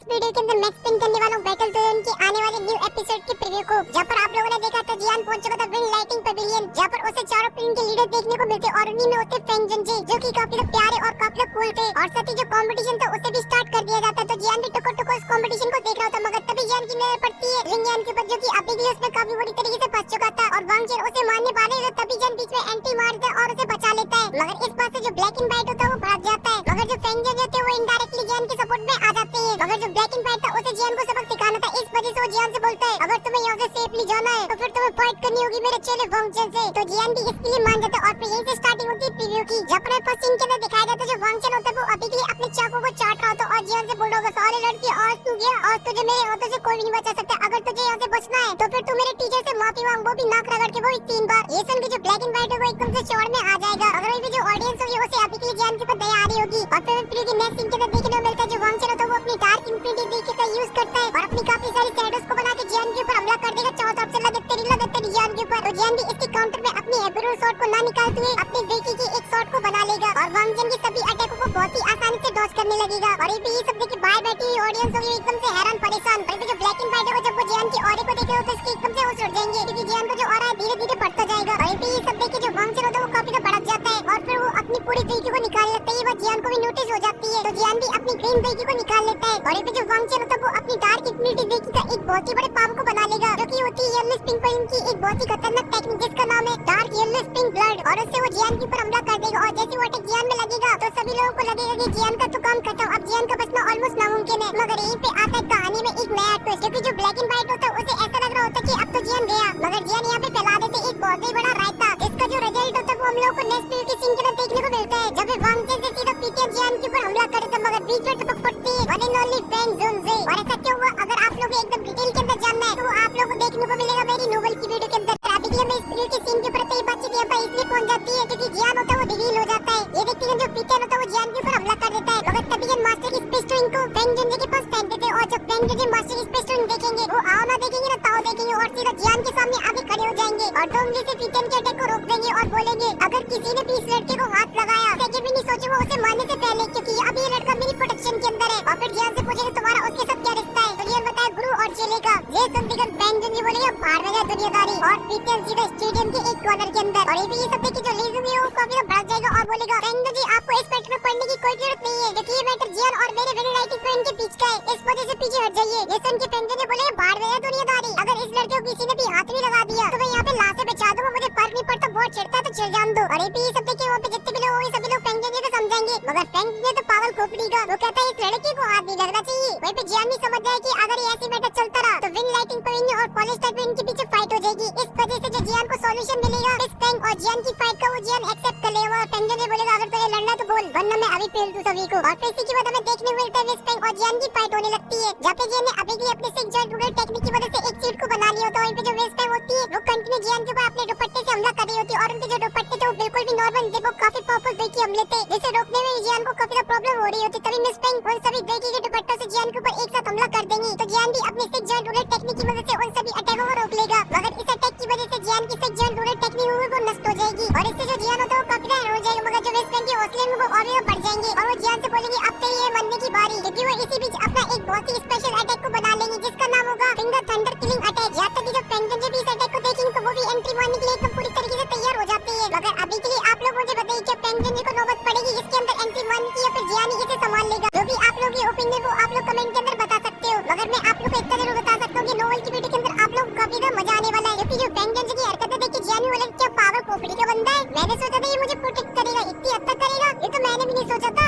Video के अंदर मैं एक्सप्लेन करने वाला हूँ बैटल जोन की आने वाले न्यू एपिसोड की प्रीव्यू को, जहाँ पर आप लोगों ने देखा था जियान पहुंच चुका था विंड लाइटिंग पेविलियन, जहाँ पर उसे चारों टीम के लीडर देखने को मिलते और उन्हीं में होते फैंग जंजी, जो कि काफी प्यारे और काफी कूल थे। और साथ ही जो कंपटीशन था उसे भी स्टार्ट कर दिया जाता, तो जियान भी टुको इस कंपटीशन को देख रहा था, मगर तभी जियान की नजर पड़ती है रिंगियान के ऊपर, जो कि अभी के लिए उसमें काफी बुरी तरीके से फंस चुका था और वांग चेन उसे मारने वाले थे, तभी जियान बीच में एंटी मारता है और उसे बचा लेता है। मगर इस बात से जो ब्लैक एंड व्हाइट होता है वो भड़क जाता है, मगर जो फैंग जंजी होते हैं वो इनडायरेक्टली जियान के सपोर्ट में आ जाते हैं। मगर जो ब्लैक एंड व्हाइट था उसे जियान को सबक सिखाना था, इस वजह से वो जियान से बोलता है अगर तुम्हें यहाँ से सेफली जाना है तो फिर तुम्हें फाइट करनी होगी मेरे चेले वांग चेन से। तो जियान भी इसके लिए मान जाता है और फिर यहीं से स्टार्टिंग होती है प्रीव्यू की, जहाँ पर फर्स्ट सीन के अंदर दिखाया जाता है जो वांग चेन होता है वो अभी के लिए अपने चाकू को चाट रहा होता है और जियान से बोल रहा होगा साले लड़की आज तू गया, आज तुझे मेरे हाथों से कोई भी नहीं बचा सकता, अगर तुझे यहाँ से बचना है तो फिर तू मेरे टीचर से माफी मांग, वो भी नाक रगड़ के, वो भी 3 बार। ये सुन के जो ब्लैक एंड व्हाइट है वो एकदम से चौड़ में आ जाएगा, अगर वही जो ऑडियंस होगी उसे अभी के लिए जियान के ऊपर दया आ रही होगी। और फिर प्रीव्यू के नेक्स्ट सीन के अंदर देखने को मिलता है जो वांग चेन होता है वो अपनी डार्क इंफिनिटी डी का यूज करता है और अपनी काफी सारी शैडोज को बना के जियान के ऊपर हमला कर देगा, चारों तरफ से लगते जियान के ऊपर। तो जियान भी इसके काउंटर में अपनी एब्रो शॉट को ना निकालते हुए अपनी बेटी की एक शॉट को बना लेगा और वांग चेन की सभी अटैकों को बहुत ही आसानी से डॉज करने लगेगा। और ये सब देख के बाहर बैठी हुई ऑडियंस होगी एकदम से हैरान परेशान, पर जो ब्लैक एंड व्हाइट है जब वो जियान की ऑरे को देखेगा तो इसके एकदम से होश उड़ जाएंगे, क्योंकि जियान को जो ऑरा है धीरे धीरे बढ़ता जाएगा। और ये सब देख के जो वांग चेन होता है वो काफी भड़क जाता है और फिर वो अपनी पूरी बेटी को निकाल लेता है, ये बात जियान को भी नोटिस हो जाती है, तो जियान भी अपनी ग्रीन बेटी को निकाल लेता है। और ये जो वांग चेन होता है वो अपनी डार्क इंफिनिटी बेटी का एक बहुत ही बड़े पाम को बना लेगा, जो कि होती है येलो स्पिंग पॉइंट की एक बहुत ही खतरनाक टेक्निक जिसका नाम है डार्क येलो स्पिंग ब्लड, और उससे वो जियान के ऊपर हमला कर देगा। और जैसे वो अटैक जियान में लगेगा तो सभी लोगों को लगेगा कि जियान का तो काम खत्म, अब जियान का बचना ऑलमोस्ट नामुमकिन है। मगर यहीं पे आता है कहानी में एक नया ट्विस्ट, क्योंकि जो ब्लैक एंड व्हाइट होता है उसे ऐसा लग रहा होता है कि अब तो जियान गया, मगर जियान यहाँ पे फैला देते एक बहुत ही बड़ा रायता, जिसका जो रिजल्ट होता है वो हम लोगों को नेक्स्ट वीडियो के सीन के अंदर देखने को मिलता है, जब वांग चेन से सीधा पीके जियान के ऊपर हमला करे, मगर बीच में टपक पड़ती है one and only fang zone से। और ऐसा क्यों हुआ, अगर आप लोग एकदम डिटेल के अंदर जानना है तो आप लोगों को देखने को मिलेगा मेरी नोवेल की वीडियो के अंदर। अभी के लिए मैं इस वीडियो के सीन के ऊपर तो ये बातचीत यहाँ पर इसलिए पहुंच जाती है क्योंकि जियान होता है वो रिवील हो जाता है, ये देखते हैं जो पीके होता है वो जियान के ऊपर हमला कर देता है, मगर तभी जब मास्टर की स्पेस टू इनको फैंग जंजी के पास फेंक देते हैं और जब फैंग जंजी मास्टर की स्पेस टू देखेंगे वो आओ ना देखेंगे ना ताओ देखेंगे और सीधा जियान के सामने आगे खड़े हो जाएंगे और दो उंगली से पीके के अटैक को रोक देंगे और बोलेंगे अगर किसी ने भी इस लड़के को हाथ लगाया तो ये भी नहीं सोचूंगा उसे मारने से पहले, क्योंकि अब ये लड़का मेरी प्रोटेक्शन के अंदर है। और फिर जियान से पूछेगा तुम्हारा उसके साथ क्या रिश्ता है, तो जियान बताया गुरु और चेले का। ये सुनते ही फैंग जंजी बोलेगा बाहर में जा दुनियादारी, और पीके सीधा स्टेडियम के एक कॉर्नर के अंदर। और ये सब देख के जो लेज़ूमी है वो काफी बढ़ जाएगा और बोलेगा फैंग जंजी आपको इस मैटर में पढ़ने की कोई जरूरत नहीं है, क्योंकि ये मैटर जियान और मेरे विंड लाइटिंग पॉइंट के बीच का है, इस वजह से पीछे हट जाइए। ये सुन के फैंग जंजी बोले बाहर में जा दुनियादारी, अगर इस लड़के को किसी ने भी हाथ भी लगा दिया तो मैं यहाँ पे लाशें बिछा दूंगा, मुझे फर्क नहीं पड़ता, बहुत चिढ़ता है तो चिढ़ जान दो। और ये सब देखिए वहाँ पे जितने भी लोग सभी लोग फैंग जंजी को समझाएंगे, मगर फैंग जंजी तो पागल खोपड़ी का, वो कहता है इस लड़के को हाथ नहीं लगना चाहिए। वहीं पे जियान भी समझ जाए कि अगर ये ऐसी मैटर चलता रहा तो विंड लाइटिंग पॉइंट और कॉलेज टाइप इनके पीछे फाइट हो जाएगी, इस वजह से जो जियान को सॉल्यूशन मिलेगा इस फैंग और जियान की फाइट का वो जियान एक्सेप्ट कर लेगा। फैंग जंजी बोलेगा अगर तुझे लड़ना तो बोल, वरना मैं अभी पेल दूं सभी को। और फिर इसी की वजह हमें देखने को मिलता है इस फैंग और जियान की फाइट होने लगती है, जहाँ पे जियान ने अभी भी अपने सिक्स जॉइंट रूलर टेक्निक की वजह से एक सीट को बना लिया होता है। वहीं पे जो वेस्ट फैंग होती है वो कंटिन्यू जियान के ऊपर अपने दुपट्टे से हमला कर रही होती है और उनके जो दुपट्टे थे वो बिल्कुल भी नॉर्मल थे, वो काफी पावरफुल बेकी हमले थे, जिसे रोकने में जियान को काफी प्रॉब्लम हो रही होती। तभी मिस फैंग उन सभी बेकी के दुपट्टों से जियान के ऊपर एक साथ हमला कर देंगी, तो जियान भी अपने सिक्स जॉइंट रूलर टेक्निक की वजह से उन सभी अटैकों को रोक लेगा, मगर इस अटैक की वजह से जियान की सिक्स जॉइंट रूलर टेक्निक वो नष्ट हो जाएगी और इससे जो जियान होता है वो काफी डर हो जाएगा। मगर जो वेस्ट फैंग के हौसले में वो और भी बढ़ जाएंगे और वो जियान से बोलेंगे अब तेरी है मरने की बारी, क्योंकि वो इसी बीच अपना एक बहुत ही स्पेशल अटैक को बना लेंगे जिसका नाम होगा फिंगर थंडर किलिंग अटैक। यहाँ तक कि जो फैंग जंजी भी इस अटैक को देखेंगे तो वो भी एंट्री मारने के लिए एकदम पूरी तरीके से तैयार हो जाती है। मगर अभी के लिए आप लोग मुझे बताइए कि फैंग जंजी को नौबत पड़ेगी इसके अंदर एंट्री मारने की या फिर जियान ही इसे संभाल लेगा? जो भी आप लोग ये ओपिनियन वो आप लोग कमेंट के अंदर बता सकते हो, मगर मैं आप लोग को इतना जरूर बता सकता हूँ कि नोवेल की वीडियो के अंदर आप लोग काफी ज्यादा मजा आने वाला है, क्योंकि जो फैंग जंजी की हरकतें देख के जियान भी बोले क्या पावर खोपड़ी का बंदा है, मैंने सोचा था ये मुझे प्रोटेक्ट करेगा, इतनी हद तक करेगा, ये तो मैंने भी नहीं सोचा था।